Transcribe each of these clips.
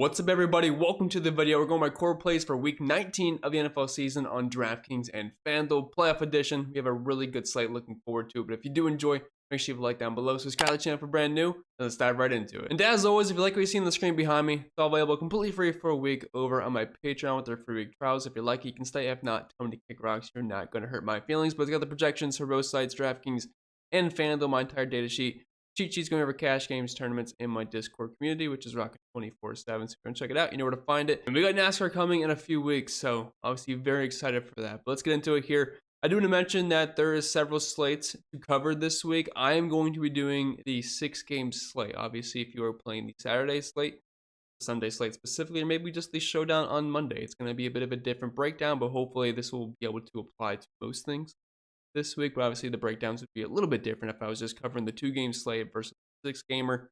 What's up, everybody? Welcome to the video. We're going by core plays for week 19 of the NFL season on DraftKings and FanDuel Playoff Edition. We have a really good slate, looking forward to it. But if you do enjoy, make sure you leave a like down below. Subscribe to the channel for brand new, and let's dive right into it. And as always, if you like what you see on the screen behind me, it's all available completely free for a week over on my Patreon with their free week trials. If you're lucky, you can stay. If not, tell me to kick rocks. You're not going to hurt my feelings. But it's got the projections for both sites, DraftKings and FanDuel, my entire data sheet. Cheat sheets going over cash games, tournaments in my Discord community, which is rocking 24/7. So if you want to check it out, you know where to find it. And we got NASCAR coming in a few weeks, so obviously very excited for that. But let's get into it here. I do want to mention that there is several slates to cover this week. I am going to be doing the 6-game slate. Obviously, if you are playing the Saturday slate, Sunday slate specifically, or maybe just the showdown on Monday, it's going to be a bit of a different breakdown, but hopefully this will be able to apply to most things this week. But obviously the breakdowns would be a little bit different if I was just covering the 2-game slate versus the 6-gamer.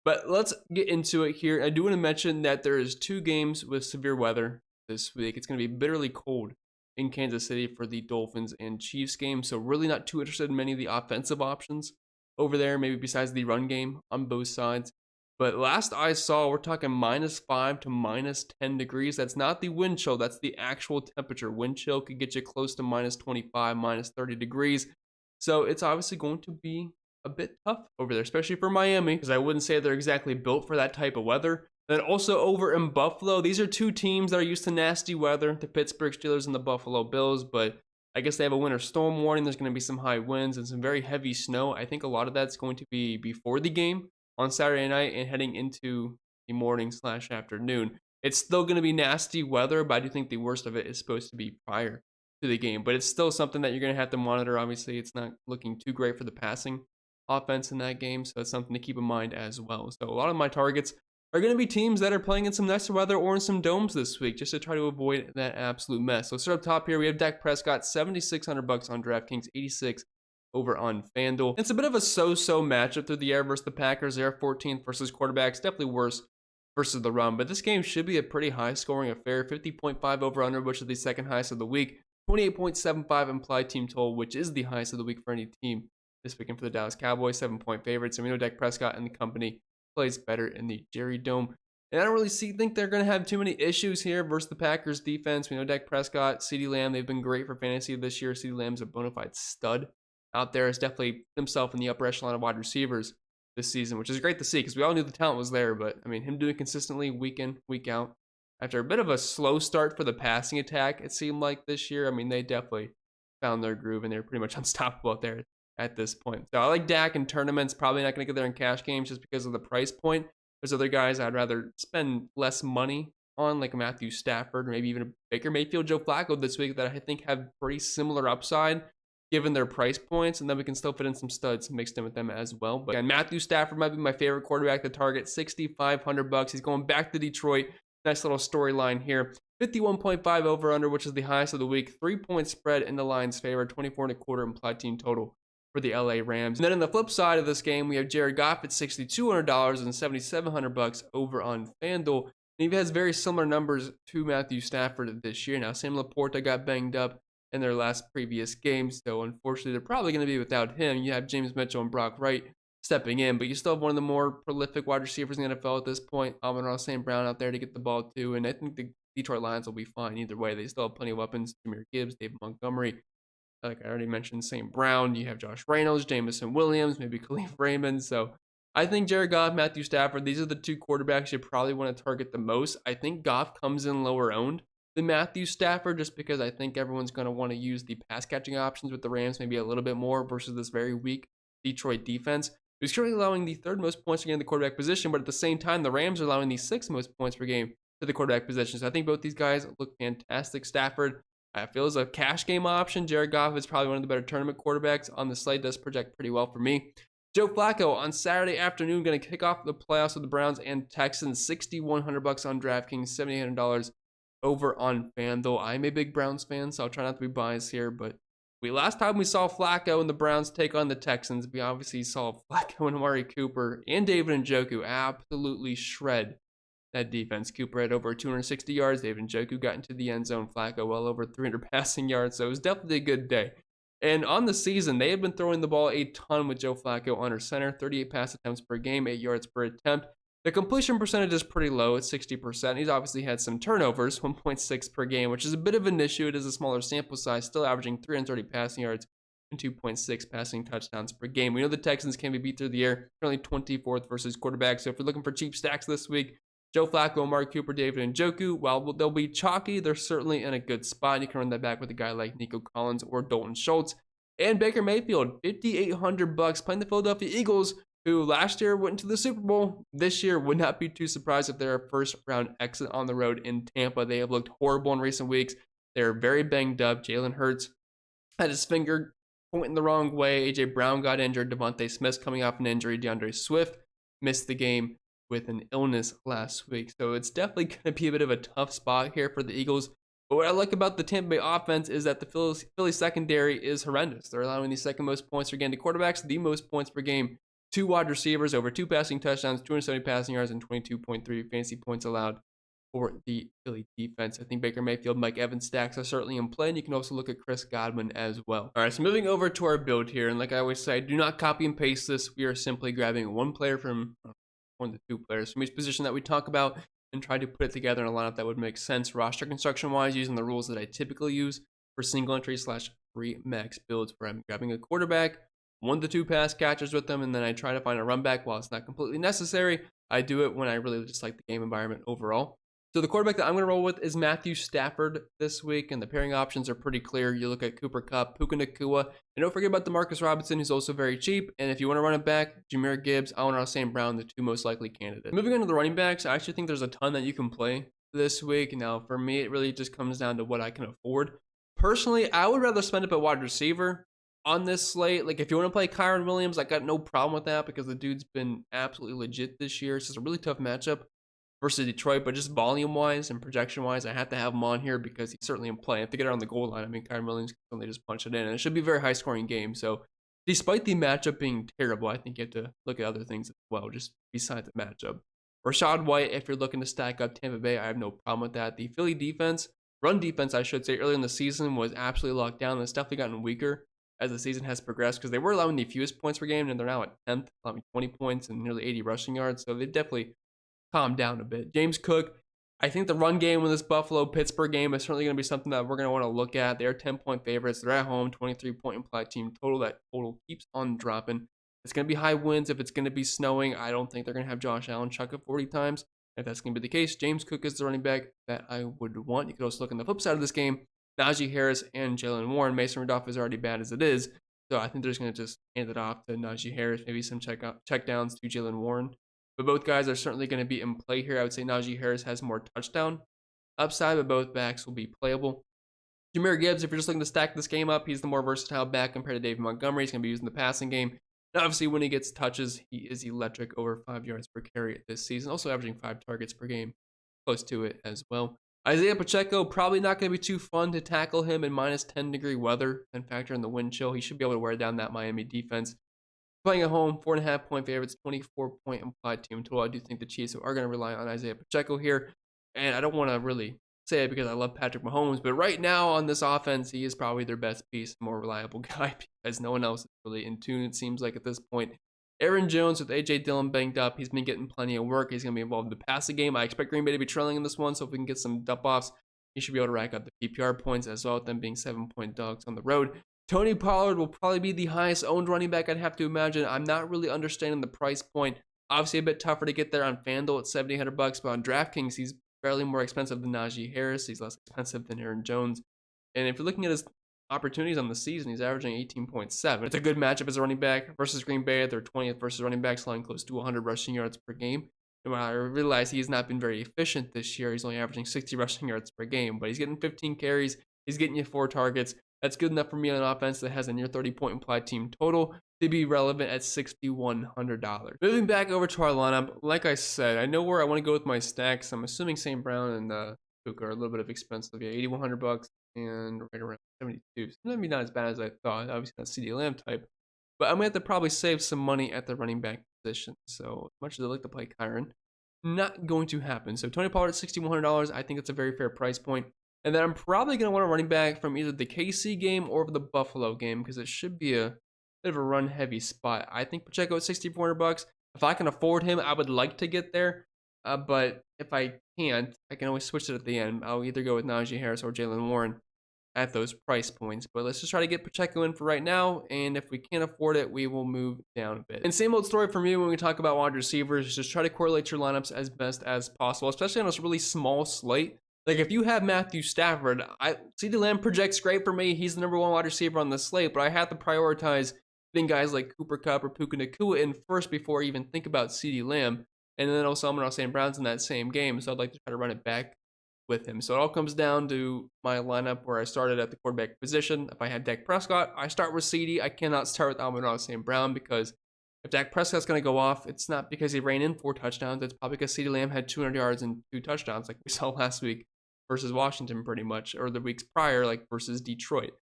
But let's get into it here. I do want to mention that there is 2 games with severe weather this week. It's going to be bitterly cold in Kansas City for the Dolphins and Chiefs game, so really not too interested in many of the offensive options over there, maybe besides the run game on both sides. But last I saw, we're talking -5 to -10 degrees. That's not the wind chill. That's the actual temperature. Wind chill could get you close to -25, -30 degrees. So it's obviously going to be a bit tough over there, especially for Miami, because I wouldn't say they're exactly built for that type of weather. Then also over in Buffalo, these are 2 teams that are used to nasty weather, the Pittsburgh Steelers and the Buffalo Bills. But I guess they have a winter storm warning. There's going to be some high winds and some very heavy snow. I think a lot of that's going to be before the game on Saturday night and heading into the morning/afternoon. It's still going to be nasty weather, but I do think the worst of it is supposed to be prior to the game. But it's still something that you're going to have to monitor. Obviously, it's not looking too great for the passing offense in that game, so it's something to keep in mind as well. So a lot of my targets are going to be teams that are playing in some nicer weather or in some domes this week, just to try to avoid that absolute mess. So start up top here, we have Dak Prescott, $7,600 on DraftKings, 86 over on FanDuel. It's a bit of a so-so matchup through the air versus the Packers. They are 14th versus quarterbacks, definitely worse versus the run, but this game should be a pretty high-scoring affair. 50.5 over-under, which is the second highest of the week. 28.75 implied team total, which is the highest of the week for any team this weekend for the Dallas Cowboys. 7-point favorites, and we know Dak Prescott and the company plays better in the Jerry Dome. And I don't really think they're going to have too many issues here versus the Packers defense. We know Dak Prescott, CeeDee Lamb, they've been great for fantasy this year. CeeDee Lamb's a bona fide stud out there. Has definitely himself in the upper echelon of wide receivers this season, which is great to see because we all knew the talent was there. But I mean, him doing consistently week in, week out, after a bit of a slow start for the passing attack, it seemed like this year. I mean, they definitely found their groove and they're pretty much unstoppable out there at this point. So I like Dak in tournaments. Probably not going to get there in cash games just because of the price point. There's other guys I'd rather spend less money on, like Matthew Stafford, or maybe even a Baker Mayfield, Joe Flacco this week, that I think have pretty similar upside given their price points, and then we can still fit in some studs mixed in with them as well. But again, Matthew Stafford might be my favorite quarterback to target, $6,500. He's going back to Detroit. Nice little storyline here. 51.5 over under, which is the highest of the week. 3-point spread in the Lions' favor. 24.25 implied team total for the LA Rams. And then on the flip side of this game, we have Jared Goff at $6,200 and $7,700 over on FanDuel. And he has very similar numbers to Matthew Stafford this year. Now, Sam Laporta got banged up in their last previous games, so unfortunately they're probably going to be without him. You have James Mitchell and Brock Wright stepping in, but you still have one of the more prolific wide receivers in the NFL at this point, Amon-Ra St. Brown, out there to get the ball too, and I think the Detroit Lions will be fine either way. They still have plenty of weapons. Jahmyr Gibbs, David Montgomery, like I already mentioned, St. Brown. You have Josh Reynolds, Jamison Williams, maybe Khalif Raymond. So I think Jared Goff, Matthew Stafford, these are the 2 quarterbacks you probably want to target the most. I think Goff comes in lower owned than Matthew Stafford, just because I think everyone's going to want to use the pass catching options with the Rams maybe a little bit more versus this very weak Detroit defense, who's currently allowing the 3rd most points per game in the quarterback position, but at the same time, the Rams are allowing the 6th most points per game to the quarterback position. So I think both these guys look fantastic. Stafford, I feel, is a cash game option. Jared Goff is probably one of the better tournament quarterbacks on the slate, does project pretty well for me. Joe Flacco on Saturday afternoon, going to kick off the playoffs with the Browns and Texans. $6,100 on DraftKings, $7,800 over on FanDuel. I'm a big Browns fan, so I'll try not to be biased here, but last time we saw Flacco and the Browns take on the Texans, we obviously saw Flacco and Amari Cooper and David Njoku absolutely shred that defense. Cooper had over 260 yards. David Njoku got into the end zone. Flacco well over 300 passing yards, so it was definitely a good day. And on the season, they have been throwing the ball a ton with Joe Flacco under center. 38 pass attempts per game, 8 yards per attempt. The completion percentage is pretty low at 60%. He's obviously had some turnovers, 1.6 per game, which is a bit of an issue. It is a smaller sample size, still averaging 330 passing yards and 2.6 passing touchdowns per game. We know the Texans can be beat through the air, currently 24th versus quarterback. So if you're looking for cheap stacks this week, Joe Flacco, Amari Cooper, David Njoku, while they'll be chalky, they're certainly in a good spot. You can run that back with a guy like Nico Collins or Dalton Schultz. And Baker Mayfield, $5,800 playing the Philadelphia Eagles, who last year went into the Super Bowl. This year would not be too surprised if they're a first round exit on the road in Tampa. They have looked horrible in recent weeks. They're very banged up. Jalen Hurts had his finger pointing the wrong way. AJ Brown got injured. Devontae Smith's coming off an injury. DeAndre Swift missed the game with an illness last week. So it's definitely going to be a bit of a tough spot here for the Eagles. But what I like about the Tampa Bay offense is that the Philly secondary is horrendous. They're allowing the second most points per game to quarterbacks, the most points per game to wide receivers, over 2 passing touchdowns, 270 passing yards, and 22.3 fantasy points allowed for the Philly defense. I think Baker Mayfield, Mike Evans stacks are certainly in play, and you can also look at Chris Godwin as well. All right, so moving over to our build here, and like I always say, do not copy and paste this. We are simply grabbing one player from one of the 2 players from each position that we talk about and try to put it together in a lineup that would make sense roster construction-wise using the rules that I typically use for single entry / free max builds, where I'm grabbing a quarterback, 1 to 2 pass catchers with them, and then I try to find a run back while it's not completely necessary. I do it when I really just like the game environment overall. So the quarterback that I'm going to roll with is Matthew Stafford this week, and the pairing options are pretty clear. You look at Cooper Kupp, Puka Nacua, and don't forget about DeMarcus Robinson, who's also very cheap. And if you want to run it back, Jahmyr Gibbs, Allen St. Brown, the 2 most likely candidates. Moving on to the running backs, I actually think there's a ton that you can play this week. Now, for me, it really just comes down to what I can afford. Personally, I would rather spend up at wide receiver on this slate. Like, if you want to play Kyron Williams, I got no problem with that because the dude's been absolutely legit this year. It's just a really tough matchup versus Detroit, but just volume-wise and projection-wise, I have to have him on here because he's certainly in play. If they get it on the goal line, I mean, Kyron Williams can certainly just punch it in, and it should be a very high-scoring game. So, despite the matchup being terrible, I think you have to look at other things as well, just besides the matchup. Rashad White, if you're looking to stack up Tampa Bay, I have no problem with that. The Philly defense, run defense, I should say, early in the season was absolutely locked down, and it's definitely gotten weaker as the season has progressed because they were allowing the fewest points per game, and they're now at 10th, allowing 20 points and nearly 80 rushing yards. So they've definitely calmed down a bit. James Cook, I think the run game with this Buffalo-Pittsburgh game is certainly going to be something that we're going to want to look at. They're 10-point favorites. They're at home, 23-point implied team total. That total keeps on dropping. It's going to be high winds. If it's going to be snowing, I don't think they're going to have Josh Allen chuck it 40 times. If that's going to be the case, James Cook is the running back that I would want. You could also look on the flip side of this game. Najee Harris and Jalen Warren. Mason Rudolph is already bad as it is. So I think they're just going to just hand it off to Najee Harris, maybe some check downs to Jalen Warren. But both guys are certainly going to be in play here. I would say Najee Harris has more touchdown upside, but both backs will be playable. Jahmyr Gibbs, if you're just looking to stack this game up, he's the more versatile back compared to David Montgomery. He's going to be using the passing game. And obviously, when he gets touches, he is electric, over 5 yards per carry this season, also averaging 5 targets per game, close to it as well. Isaiah Pacheco, probably not going to be too fun to tackle him in minus 10-degree weather and factor in the wind chill. He should be able to wear down that Miami defense. Playing at home, 4.5-point favorites, 24-point implied team total. I do think the Chiefs are going to rely on Isaiah Pacheco here. And I don't want to really say it because I love Patrick Mahomes, but right now on this offense, he is probably their best piece, more reliable guy because no one else is really in tune, it seems like, at this point. Aaron Jones with A.J. Dillon banged up. He's been getting plenty of work. He's going to be involved in the passing game. I expect Green Bay to be trailing in this one, so if we can get some dump-offs, he should be able to rack up the PPR points as well, with them being 7-point dogs on the road. Tony Pollard will probably be the highest owned running back, I'd have to imagine. I'm not really understanding the price point. Obviously, a bit tougher to get there on FanDuel at $7,800, but on DraftKings, he's barely more expensive than Najee Harris. He's less expensive than Aaron Jones. And if you're looking at his opportunities on the season, he's averaging 18.7. It's a good matchup as a running back versus Green Bay. They're 20th versus running backs, allowing close to 100 rushing yards per game. And while I realize he has not been very efficient this year, he's only averaging 60 rushing yards per game, but he's getting 15 carries. He's getting you 4 targets. That's good enough for me on an offense that has a near 30-point implied team total to be relevant at $6,100. Moving back over to our lineup, like I said, I know where I want to go with my stacks. I'm assuming St. Brown and Puka are a little bit of expensive. Yeah, $8,100 and right around 72. So maybe not as bad as I thought. Obviously not CeeDee Lamb type, but I'm gonna have to probably save some money at the running back position. So as much as I like to play Kyron, not going to happen. So Tony Pollard at $6,100. I think it's a very fair price point. And then I'm probably going to want a running back from either the KC game or the Buffalo game because it should be a bit of a run-heavy spot. I think Pacheco at $6,400 If I can afford him, I would like to get there. But if I can't, I can always switch it at the end. I'll either go with Najee Harris or Jalen Warren at those price points. But let's just try to get Pacheco in for right now. And if we can't afford it, we will move down a bit. And same old story for me when we talk about wide receivers. Just try to correlate your lineups as best as possible, especially on a really small slate. Like if you have Matthew Stafford, CeeDee Lamb projects great for me. He's the number 1 wide receiver on the slate, but I have to prioritize getting guys like Cooper Kupp or Puka Nacua in first before I even think about CeeDee Lamb. And then also Amon-Ra St. Brown's in that same game, so I'd like to try to run it back with him. So it all comes down to my lineup where I started at the quarterback position. If I had Dak Prescott, I start with CeeDee. I cannot start with Amon-Ra St. Brown because if Dak Prescott's going to go off, it's not because he ran in 4 touchdowns. It's probably because CeeDee Lamb had 200 yards and 2 touchdowns like we saw last week versus Washington pretty much, or the weeks prior like versus Detroit.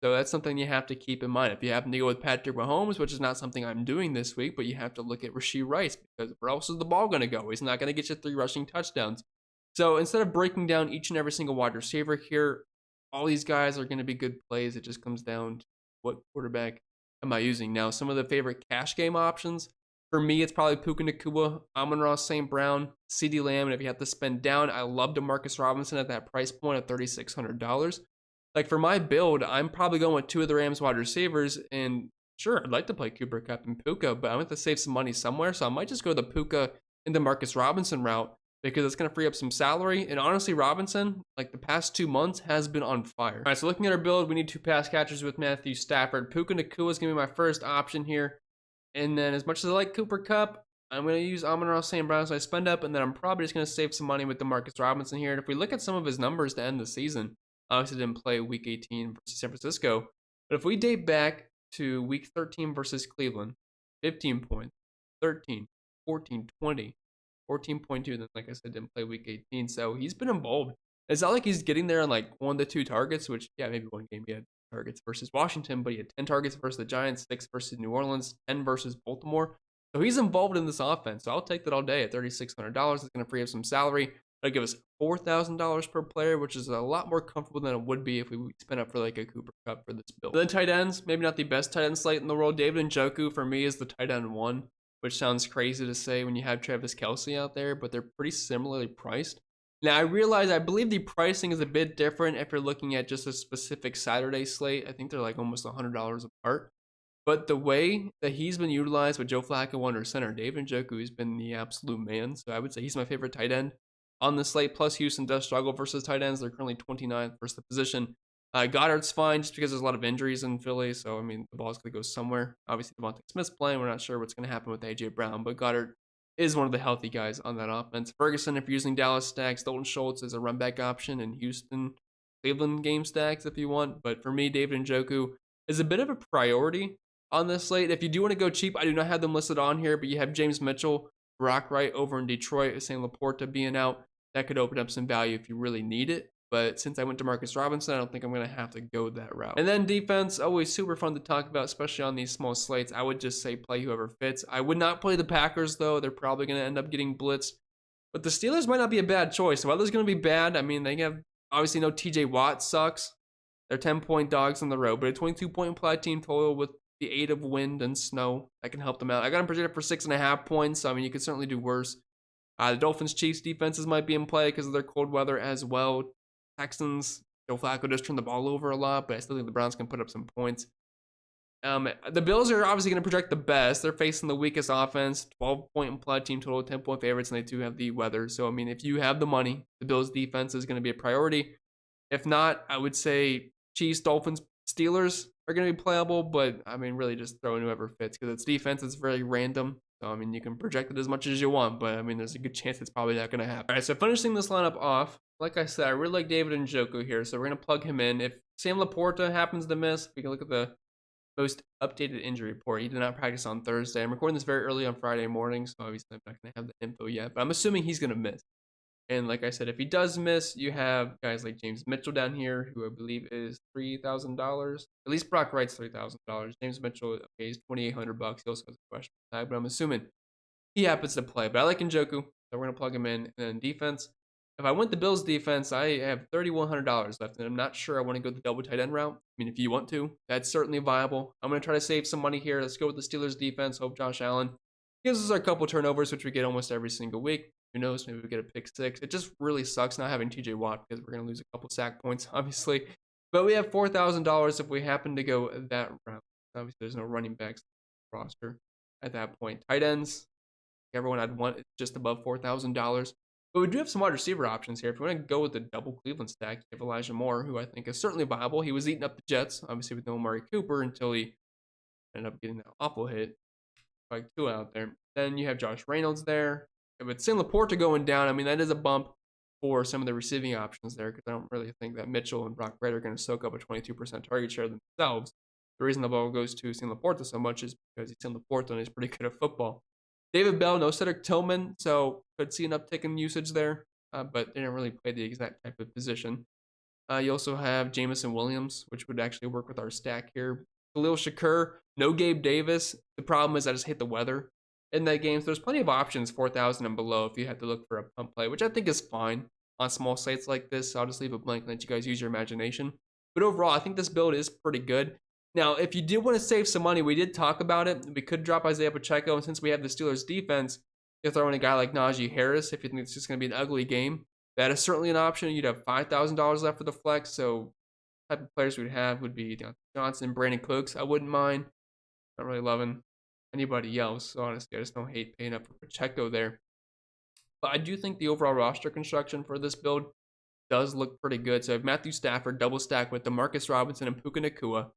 So that's something you have to keep in mind. If you happen to go with Patrick Mahomes, which is not something I'm doing this week, but you have to look at Rashee Rice because where else is the ball going to go? He's not going to get you 3 rushing touchdowns. So instead of breaking down each and every single wide receiver here, all these guys are going to be good plays. It just comes down to what quarterback am I using. Now, some of the favorite cash game options, for me, it's probably Puka Nacua, Amon-Ra St. Brown, CeeDee Lamb, and if you have to spend down, I love DeMarcus Robinson at that price point of $3,600. Like for my build, I'm probably going with 2 of the Rams wide receivers, and sure, I'd like to play Cooper Kupp and Puka, but I'm going to save some money somewhere, so I might just go the Puka and DeMarcus Robinson route because it's going to free up some salary. And honestly, Robinson, like the past 2 months, has been on fire. All right, so looking at our build, we need 2 pass catchers with Matthew Stafford. Puka Nacua is going to be my first option here. And then as much as I like Cooper Kupp, I'm going to use Amon-Ra St. Brown, so I spend up, and then I'm probably just going to save some money with DeMarcus Robinson here. And if we look at some of his numbers to end the season, obviously didn't play Week 18 versus San Francisco. But if we date back to Week 13 versus Cleveland, 15 points, 13, 14, 20, 14.2. Then, like I said, didn't play Week 18. So he's been involved. It's not like he's getting there on like 1 to 2 targets, which, yeah, maybe one game he had targets versus Washington, but he had 10 targets versus the Giants, 6 versus New Orleans, 10 versus Baltimore. So he's involved in this offense. So I'll take that all day at $3,600. It's going to free up some salary. That'll give us $4,000 per player, which is a lot more comfortable than it would be if we spent up for like a Cooper Kupp for this build. Then tight ends, maybe not the best tight end slate in the world. David Njoku for me is the tight end 1, which sounds crazy to say when you have Travis Kelce out there, but they're pretty similarly priced. Now, I believe the pricing is a bit different if you're looking at just a specific Saturday slate. I think they're like almost $100 apart. But the way that he's been utilized with Joe Flacco under center, David Njoku has been the absolute man. So I would say he's my favorite tight end on the slate. Plus, Houston does struggle versus tight ends. They're currently 29th versus the position. Goddard's fine just because there's a lot of injuries in Philly. So, I mean, the ball's going to go somewhere. Obviously, Devontae Smith's playing. We're not sure what's going to happen with A.J. Brown. But Goddard is one of the healthy guys on that offense. Ferguson, if you're using Dallas stacks, Dalton Schultz is a run back option, and Houston, Cleveland game stacks if you want. But for me, David Njoku is a bit of a priority on this slate. If you do want to go cheap, I do not have them listed on here, but you have James Mitchell, Brock Wright over in Detroit, Sam Laporta being out. That could open up some value if you really need it. But since I went to Marcus Robinson, I don't think I'm going to have to go that route. And then defense, always super fun to talk about, especially on these small slates. I would just say play whoever fits. I would not play the Packers, though. They're probably going to end up getting blitzed. But the Steelers might not be a bad choice. The weather's going to be bad. I mean, they have obviously no TJ Watt sucks. They're 10-point dogs on the road, but a 22-point implied team total with the aid of wind and snow that can help them out. I got them projected for 6.5 points. So, I mean, you could certainly do worse. The Dolphins-Chiefs defenses might be in play because of their cold weather as well. Texans, Joe Flacco does turn the ball over a lot, but I still think the Browns can put up some points. The Bills are obviously going to project the best. They're facing the weakest offense, 12-point implied team total, 10-point favorites, and they do have the weather. So, I mean, if you have the money, the Bills defense is going to be a priority. If not, I would say Chiefs, Dolphins, Steelers are going to be playable, but, I mean, really just throw in whoever fits because its defense is very random. So, I mean, you can project it as much as you want, but, I mean, there's a good chance it's probably not going to happen. All right, so finishing this lineup off, like I said, I really like David Njoku here, so we're going to plug him in. If Sam Laporta happens to miss, we can look at the most updated injury report. He did not practice on Thursday. I'm recording this very early on Friday morning, so obviously I'm not going to have the info yet, but I'm assuming he's going to miss. And like I said, if he does miss, you have guys like James Mitchell down here, who I believe is $3,000. At least Brock Wright's $3,000. James Mitchell, okay, he's $2,800. He also has a question tag, but I'm assuming he happens to play. But I like Njoku, so we're going to plug him in. And then defense, if I went the Bills defense, I have $3,100 left, and I'm not sure I want to go the double tight end route. I mean, if you want to, that's certainly viable. I'm going to try to save some money here. Let's go with the Steelers defense. Hope Josh Allen Gives us a couple turnovers, which we get almost every single week. Who knows? Maybe we get a pick six. It just really sucks not having TJ Watt because we're going to lose a couple sack points, obviously. But we have $4,000 if we happen to go that route. Obviously, there's no running backs roster at that point. Tight ends, everyone I'd want, it's just above $4,000. But we do have some wide receiver options here. If you want to go with the double Cleveland stack, you have Elijah Moore, who I think is certainly viable. He was eating up the Jets, obviously, with no Amari Cooper until he ended up getting that awful hit. Like 2 out there. Then you have Josh Reynolds there. With Sam Laporta going down, I mean, that is a bump for some of the receiving options there because I don't really think that Mitchell and Brock Purdy are going to soak up a 22% target share themselves. The reason the ball goes to Sam Laporta so much is because he's Sam Laporta and he's pretty good at football. David Bell, no Cedric Tillman, so could see an uptick in usage there, but they didn't really play the exact type of position. You also have Jamison Williams, which would actually work with our stack here. Khalil Shakur, no Gabe Davis. The problem is I just hate the weather in that game. So there's plenty of options, 4,000 and below, if you had to look for a pump play, which I think is fine on small sites like this. So I'll just leave it blank and let you guys use your imagination. But overall, I think this build is pretty good. Now, if you did want to save some money, we did talk about it. We could drop Isaiah Pacheco, and since we have the Steelers defense, you throw in a guy like Najee Harris if you think it's just going to be an ugly game. That is certainly an option. You'd have $5,000 left for the flex, so type of players we'd have would be Deontay Johnson, Brandon Cooks. I wouldn't mind. Not really loving anybody else. So honestly, I just don't hate paying up for Pacheco there. But I do think the overall roster construction for this build does look pretty good. So I have Matthew Stafford double stack with DeMarcus Robinson and Puka Nacua.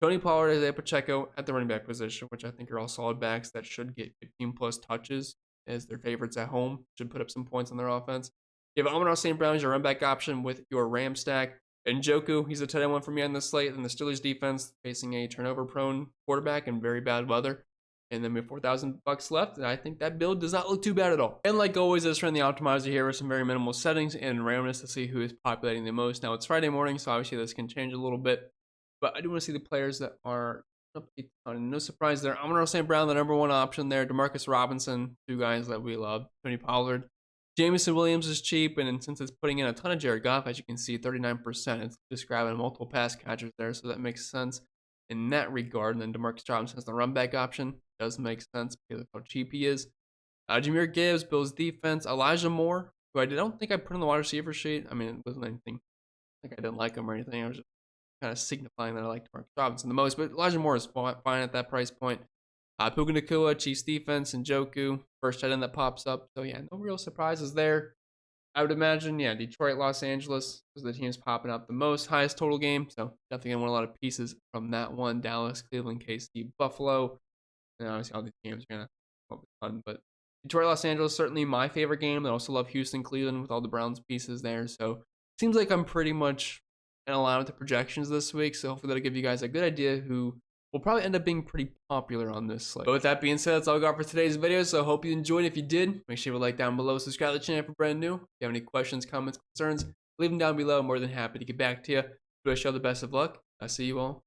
Tony Pollard, Isaiah Pacheco at the running back position, which I think are all solid backs that should get 15 plus touches as their favorites at home. Should put up some points on their offense. You have Amon-Ra St. Brown as your run back option with your Ram stack. And Njoku, he's a tight end one for me on this slate. And the Steelers defense facing a turnover-prone quarterback and very bad weather. And then we have $4,000 left, and I think that build does not look too bad at all. And like always, let's run the optimizer here with some very minimal settings and randomness to see who is populating the most. Now, it's Friday morning, so obviously this can change a little bit. But I do want to see the players that are up a ton. No surprise there. Amon-Ra St. Brown, the number one option there. DeMarcus Robinson, 2 guys that we love. Tony Pollard. Jamison Williams is cheap, and since it's putting in a ton of Jared Goff, as you can see, 39%. It's just grabbing multiple pass catchers there, so that makes sense in that regard. And then DeMarcus Robinson is the run back option. Does make sense because of how cheap he is. Jahmyr Gibbs, Bills defense. Elijah Moore, who I don't think I put on the wide receiver sheet. I mean, it wasn't anything like I didn't like him or anything. I was just kind of signifying that I liked Marcus Robinson the most, but Elijah Moore is fine at that price point. Puka Nacua, Chiefs defense, and Njoku, first tight end that pops up. So yeah, no real surprises there. I would imagine, yeah, Detroit, Los Angeles is the teams popping up the most, highest total game. So definitely gonna want a lot of pieces from that one. Dallas, Cleveland, KC, Buffalo, and obviously all these games are gonna come up a ton. But Detroit, Los Angeles, certainly my favorite game. I also love Houston, Cleveland with all the Browns pieces there. So seems like I'm pretty much in line with the projections this week, so hopefully that'll give you guys a good idea who will probably end up being pretty popular on this slate. But with that being said, that's all I got for today's video, so I hope you enjoyed. If you did, make sure you like down below, subscribe to the channel if you're brand new. If you have any questions, comments, concerns, leave them down below. I'm more than happy to get back to you. I wish you all the best of luck. I'll see you all